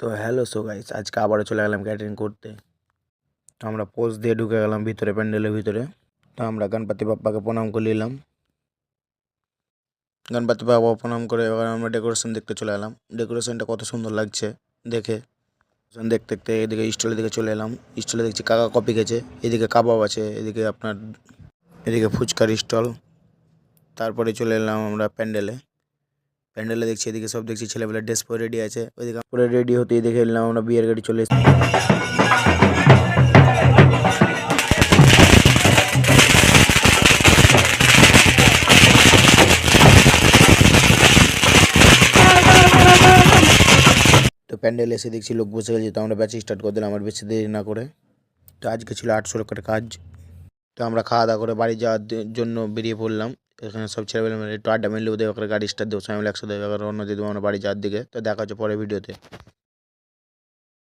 তো hello guys, আজকে আবারও চলে গেলাম ক্যাটারিং করতে। তো আমরা পোজ দিয়ে ঢুকে গেলাম ভিতরে, প্যান্ডেলের ভিতরে। তো আমরা গণপতি বাপ্পাকে প্রণাম করে নিলাম। গণপতি বাবা প্রণাম করে এবার আমরা ডেকোরেশন দেখতে চলে এলাম। ডেকোরেশনটা কত সুন্দর লাগছে দেখে। দেখতে দেখতে এদিকে স্টলের দিকে চলে এলাম। স্টলে দেখছি কাকা কপি খেয়েছে, এদিকে কাবাব আছে, এদিকে ফুচকার স্টল। তারপরে চলে এলাম আমরা প্যান্ডেলে দেখছি এদিকে সব দেখছি ছেলেবেলা ড্রেস পরে রেডি আছে। ওইদিকে পরে রেডি হতে দেখে এলাম আমরা বিয়ের গাড়ি চলে এসেছি। তো প্যান্ডেল এসে দেখছি লোক বসে গেছে, তো আমরা ব্যাচ স্টার্ট করে দিলাম আমার বেশি দেরি না করে। তো আজকে ছিল 800 লোকের কাজ। তো আমরা খাওয়া দাওয়া করে বাড়ি যাওয়ার জন্য বেরিয়ে পড়লাম। এখানে সব ছেলেবেলা মিলে একটু আড্ডা মেলে ওদের গাড়ি স্টার্ট দেবো, সবাই মিলে একসাথে রওনা দিয়ে দেবো আমরা বাড়ি যাওয়ার দিকে। তো দেখা হচ্ছে পরের ভিডিওতে।